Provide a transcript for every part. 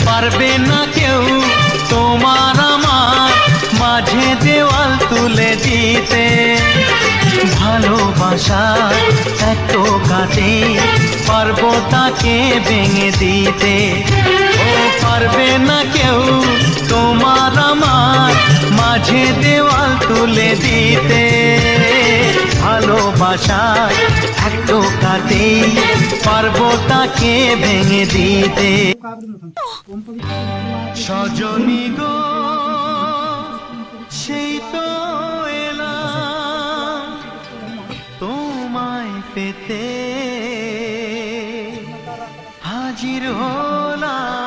পারবে না কেউ তোমার আমার মাঝে দেওয়াল তুলে দিতে। ভালোবাসার এত কাটে পারবো তাকে ভেঙে দিতে। ও পারবে না কেউ তোমার আমার মাঝে দেওয়াল তুলে দিতে। ভালোবাসার এত কাটে পারবো তাকে ভেঙে দিতে। সজনী গো সেই তো এলাম তোমায় পেতে, হাজির হলাম।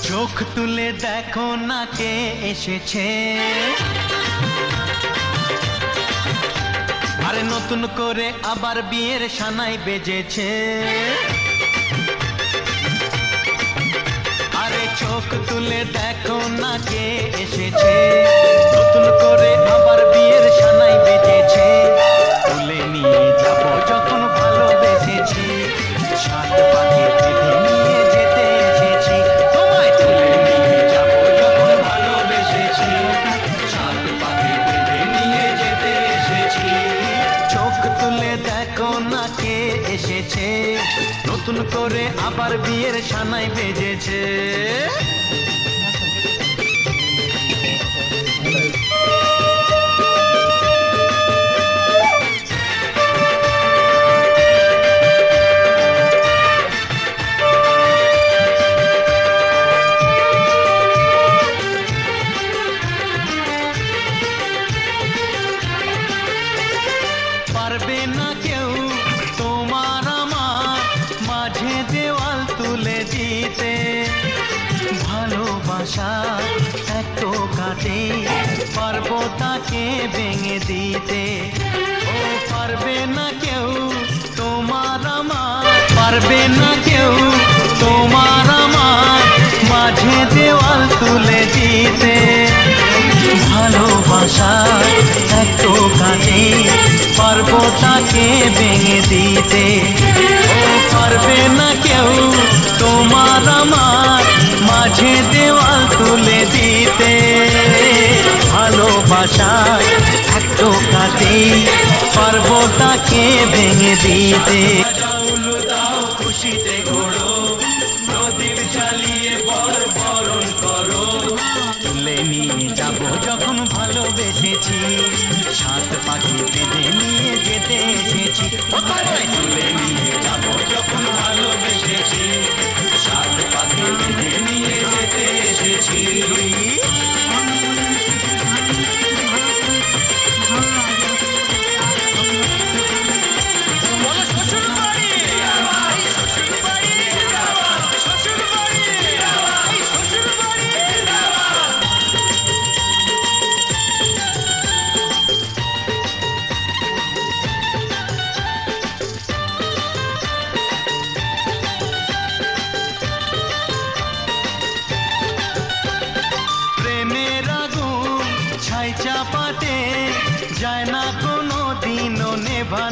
চোখ তুলে দেখো না কে এসেছে, আরে নতুন করে আবার বিয়ের সানাই বেজেছে। আরে চোখ তুলে দেখো না কে এসেছে, নতুন করে আবার বিয়ের সানাই বেজেছে। তুলে নিয়ে যাব যখন ভালোবেসেছি, সাত পাখি বেঁধে নিয়ে যেতে এসেছি। তোমায় তুলে নিয়ে যাব যখন ভালোবেসেছি, সাত পাখি বেঁধে নিয়ে যেতে এসেছি। চোখ তুলে দেখো না কে এসেছে, নতুন করে আবার বিয়ের সানাই বেজেছে। পারবে না কেউ তোমার আমার মাঝে দেওয়াল তুলে দিতে। ভালোবাসা এত কাটে পারবো তাকে ভেঙে দিতে। ও পারবে না কেউ তোমার আমার, পারবে না কেউ তোমার আমার মাঝে দেওয়াল তুলে দিতে। ভালোবাসা এত কাটে পারবো তাকে ভেঙে দিতে। ও পারবে না কেউ তোমার আমার মাঝে দেওয়াল তুলে দিতে। ভালোবাসা এত কাটে পারবো তাকে ভেঙে দিতে। খুশিতে ঘোড়ো প্রদীপ জ্বালিয়ে বরণ করো, তুলে নিয়ে যাব যখন ভালোবেসেছি, সাত পাখি বেঁধে নিয়ে যেতে এসেছি। তুলে নিয়ে যাব যখন ভালোবেসেছি, সাত পাখি বেঁধে নিয়ে যেতে এসেছি। ছাই চাপাতে যায় না কোনো দিনও নেভানো।